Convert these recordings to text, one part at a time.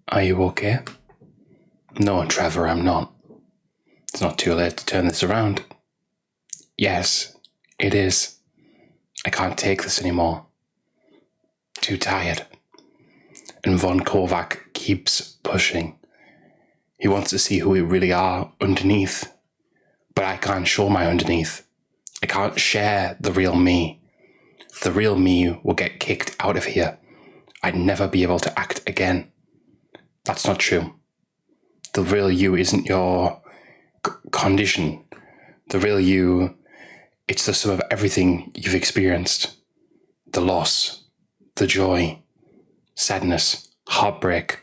Are you okay? No, Trevor, I'm not. It's not too late to turn this around. Yes, it is. I can't take this anymore. Too tired. And Von Kovac keeps pushing. He wants to see who we really are underneath. But I can't show my underneath. I can't share the real me. The real me will get kicked out of here. I'd never be able to act again. That's not true. The real you isn't your condition. The real you, it's the sum of everything you've experienced. The loss, the joy, sadness, heartbreak,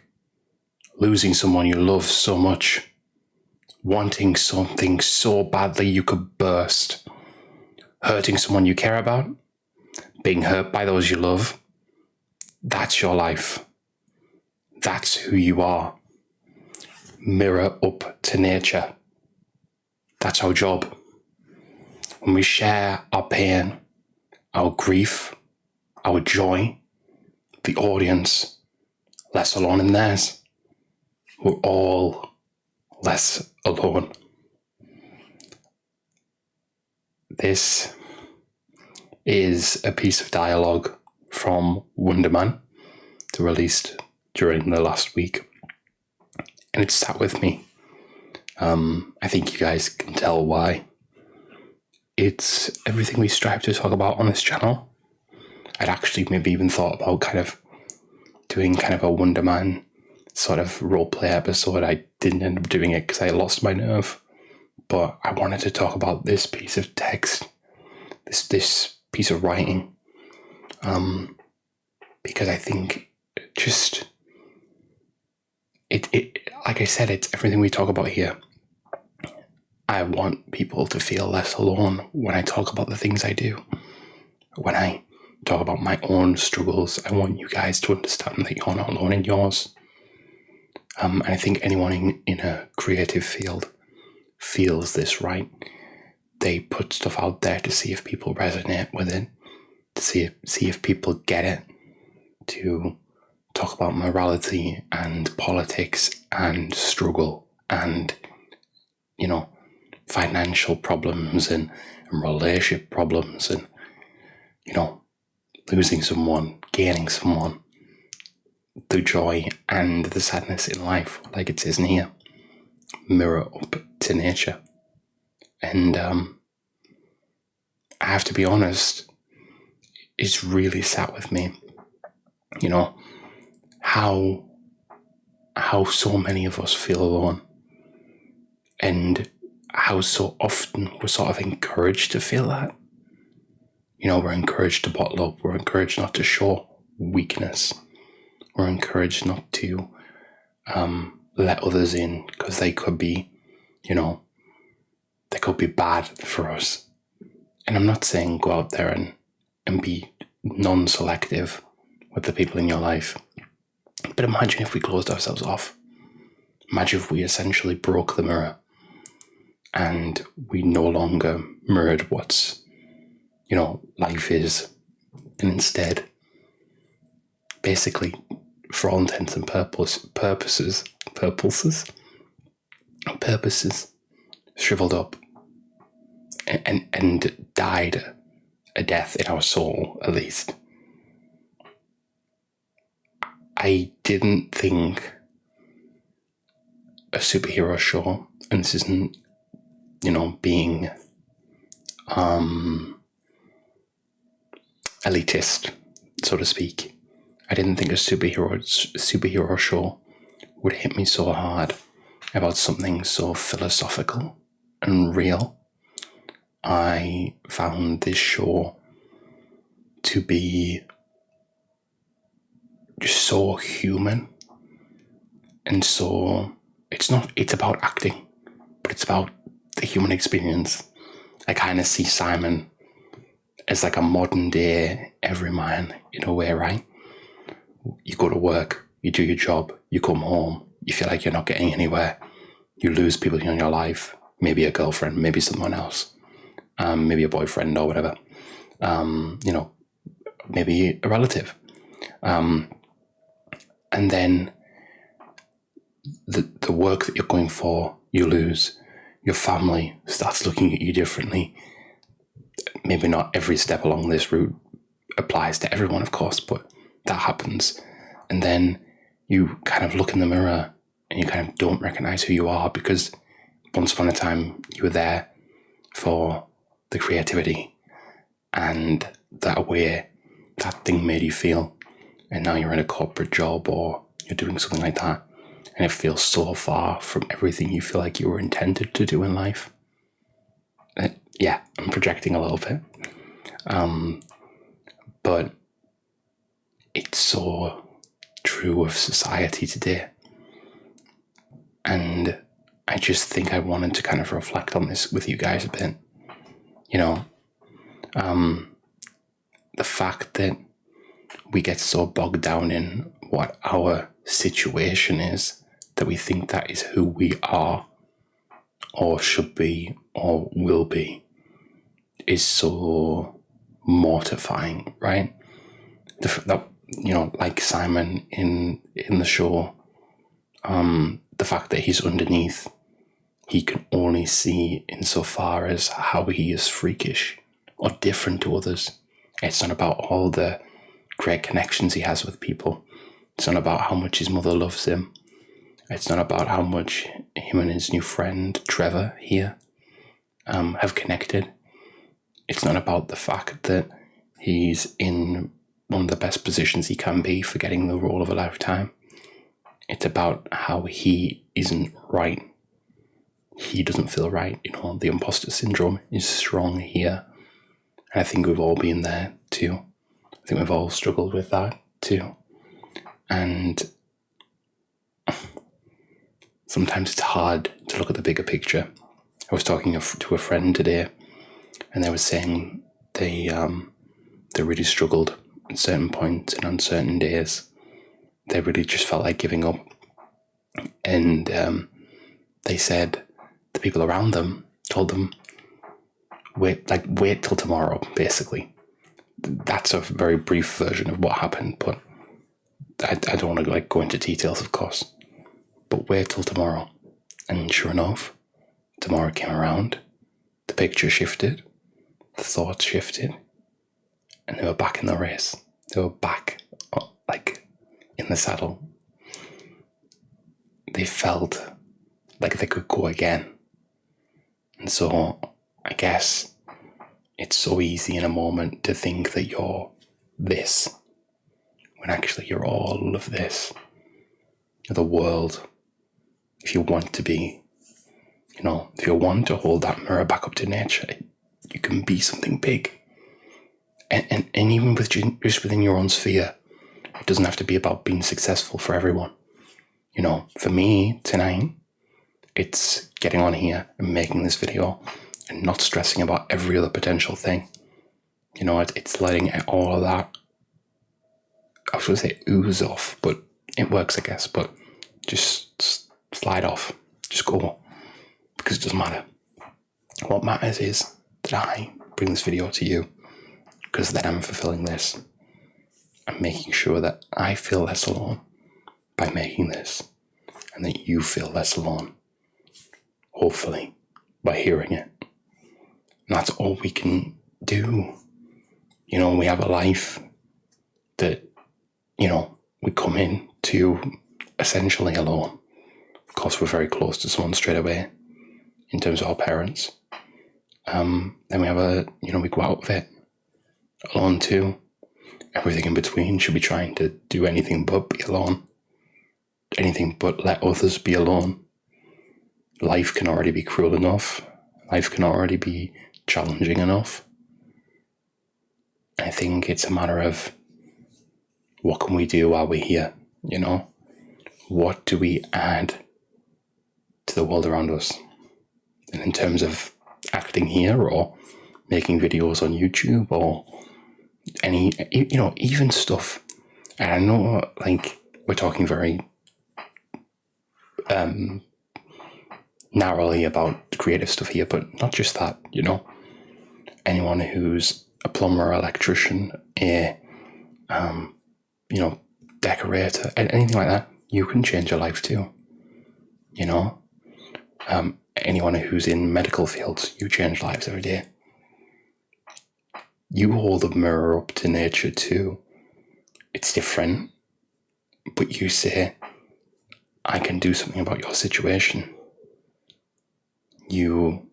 losing someone you love so much, wanting something so badly you could burst, hurting someone you care about, being hurt by those you love. That's your life. That's who you are. Mirror up to nature. That's our job. When we share our pain, our grief, our joy, the audience, less alone in theirs. We're all less alone. This is a piece of dialogue from Wonder Man, released during the last week, and it sat with me. I think you guys can tell why. It's everything we strive to talk about on this channel. I'd actually maybe even thought about kind of doing kind of a Wonder Man sort of roleplay episode. I didn't end up doing it because I lost my nerve, but I wanted to talk about this piece of text, this piece of writing, because I think just it like I said, it's everything we talk about here. I want people to feel less alone when I talk about the things I do. When I talk about my own struggles, I want you guys to understand that you're not alone in yours. And I think anyone in a creative field feels this, right? They put stuff out there to see if people resonate with it, to see if people get it, to talk about morality and politics and struggle and, financial problems and relationship problems and, losing someone, gaining someone, the joy and the sadness in life, like it says in here. Mirror up to nature. And I have to be honest, it's really sat with me, how so many of us feel alone, and how so often we're sort of encouraged to feel that. We're encouraged to bottle up, we're encouraged not to show weakness, we're encouraged not to let others in because they could be, they could be bad for us. And I'm not saying go out there and be non-selective with the people in your life. But imagine if we closed ourselves off. Imagine if we essentially broke the mirror and we no longer mirrored what's, life is. And instead, basically, for all intents and purposes, shriveled up and died a death in our soul, at least. I didn't think a superhero show, and this isn't, being elitist, so to speak. I didn't think a superhero show would hit me so hard about something so philosophical and real. I found this show to be just so human, and so it's about acting, but it's about the human experience. I kind of see Simon as like a modern day everyman in a way, right? You go to work, you do your job, you come home, you feel like you're not getting anywhere, you lose people in your life, maybe a girlfriend, maybe someone else, maybe a boyfriend or whatever, maybe a relative, and then the work that you're going for, you lose. Your family starts looking at you differently. Maybe not every step along this route applies to everyone, of course, but that happens. And then you kind of look in the mirror and you kind of don't recognize who you are, because once upon a time you were there for the creativity and that way that thing made you feel. And now you're in a corporate job or you're doing something like that, and it feels so far from everything you feel like you were intended to do in life. Yeah, I'm projecting a little bit. But it's so true of society today. And I just think I wanted to kind of reflect on this with you guys a bit. The fact that we get so bogged down in what our situation is that we think that is who we are or should be or will be is so mortifying, right? Like Simon in the show, the fact that he's underneath, he can only see insofar as how he is freakish or different to others. It's not about all the great connections he has with people. It's not about how much his mother loves him. It's not about how much him and his new friend Trevor here have connected. It's not about the fact that he's in one of the best positions he can be for getting the role of a lifetime. It's about how he isn't right. He doesn't feel right. The imposter syndrome is strong here. And I think we've all been there too. I think we've all struggled with that too. And sometimes it's hard to look at the bigger picture. I was talking to a friend today, and they were saying they really struggled at certain points and on certain days. They really just felt like giving up. And they said the people around them told them, wait till tomorrow, basically. That's a very brief version of what happened, but I don't want to go into details, of course. But wait till tomorrow. And sure enough, tomorrow came around, the picture shifted, the thoughts shifted, and they were back in the race. They were back, in the saddle. They felt like they could go again. And so, I guess it's so easy in a moment to think that you're this, when actually you're all of this. You're the world. If you want to be, if you want to hold that mirror back up to nature, you can be something big. And even just within your own sphere, it doesn't have to be about being successful for everyone. For me tonight, it's getting on here and making this video and not stressing about every other potential thing. It's letting all of that, I was going to say ooze off, but it works, I guess, but just slide off, just go, because it doesn't matter. What matters is that I bring this video to you, because then I'm fulfilling this. I'm making sure that I feel less alone by making this, and that you feel less alone, hopefully, by hearing it. And that's all we can do. We have a life that, we come in to essentially alone. Of course, we're very close to someone straight away in terms of our parents. Then we have we go out of it alone too. Everything in between should be trying to do anything but be alone. Anything but let others be alone. Life can already be cruel enough. Life can already be challenging enough. I think it's a matter of what can we do while we're here, What do we add to the world around us? And in terms of acting here or making videos on YouTube or any, even stuff. And I know, we're talking very narrowly about creative stuff here, but not just that, Anyone who's a plumber, electrician, decorator, anything like that, you can change your life too. you know? Anyone who's in medical fields, you change lives every day. You hold the mirror up to nature too. It's different, but you say, I can do something about your situation. You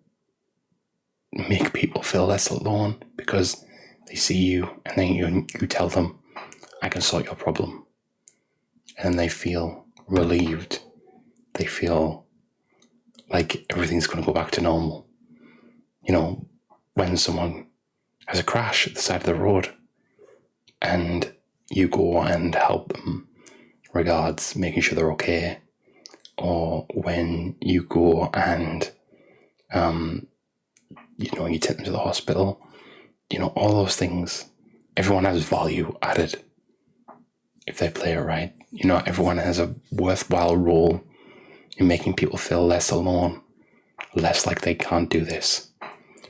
make people feel less alone because they see you, and then you tell them, I can sort your problem. And they feel relieved. They feel like everything's going to go back to normal. You know, when someone has a crash at the side of the road and you go and help them, regards making sure they're okay, or when you go and you take them to the hospital, all those things, everyone has value added if they play it right. Everyone has a worthwhile role in making people feel less alone, less like they can't do this.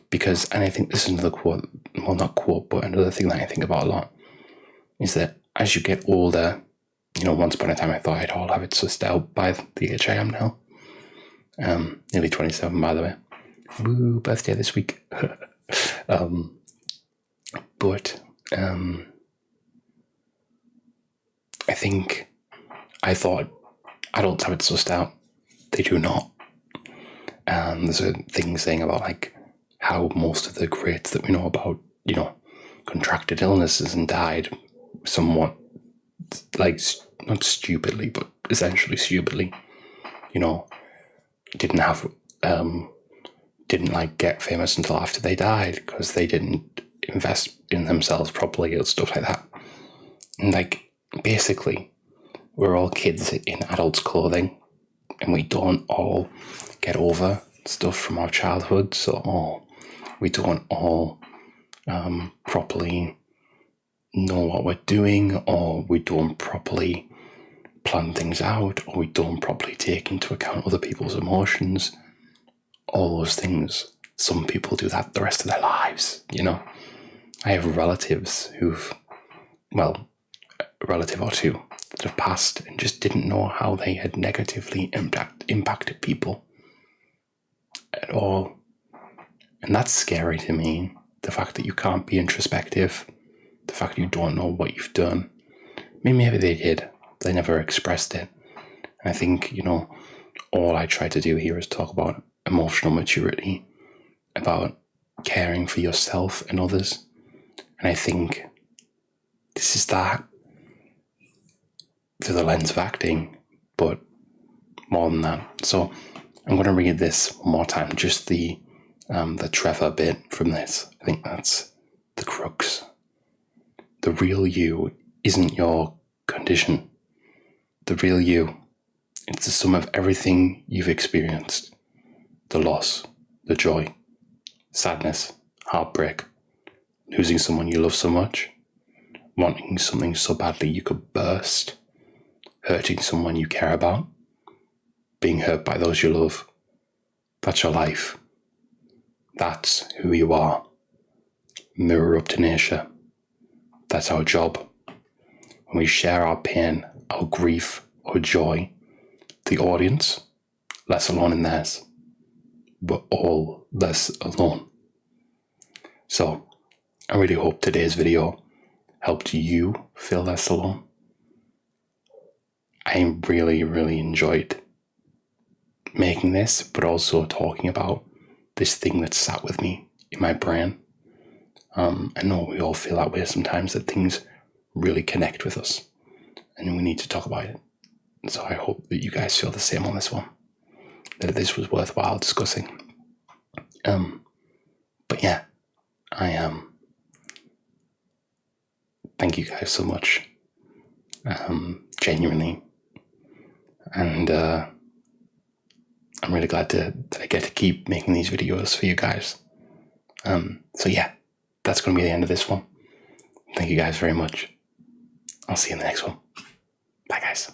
Because, and I think this is another quote, well, not quote, but another thing that I think about a lot, is that as you get older, once upon a time I thought I'd all have it sussed out by the age I am now. Nearly 27, by the way. Woo, birthday this week. But I think I thought adults have it sussed out. They do not. There's a thing saying about like how most of the greats that we know about, contracted illnesses and died somewhat, like, not stupidly, but essentially stupidly, didn't like get famous until after they died because they didn't invest in themselves properly or stuff like that. And like, basically, we're all kids in adults' clothing, and we don't all get over stuff from our childhoods, or we don't all properly know what we're doing, or we don't properly plan things out, or we don't properly take into account other people's emotions. All those things. Some people do that the rest of their lives, I have relatives a relative or two that have passed and just didn't know how they had negatively impacted people at all. And that's scary to me. The fact that you can't be introspective, the fact that you don't know what you've done. I mean, maybe they did. They never expressed it. And I think, all I try to do here is talk about emotional maturity, about caring for yourself and others. And I think this is that through the lens of acting, but more than that. So I'm going to read this one more time, just the Trevor bit from this. I think that's the crux. The real you isn't your condition. The real you, it's the sum of everything you've experienced. The loss, the joy, sadness, heartbreak, losing someone you love so much, wanting something so badly you could burst, hurting someone you care about, being hurt by those you love. That's your life. That's who you are. Mirror up to nature. That's our job. When we share our pain, our grief, our joy, the audience, less alone in theirs. We're all less alone. So, I really hope today's video helped you feel less alone. I really, really enjoyed making this, but also talking about this thing that sat with me in my brain. I know we all feel that way sometimes, that things really connect with us, and we need to talk about it. So I hope that you guys feel the same on this one, that this was worthwhile discussing. But yeah, I thank you guys so much, genuinely, and I'm really glad that I get to keep making these videos for you guys. So yeah, that's going to be the end of this one. Thank you guys very much. I'll see you in the next one. Bye, guys.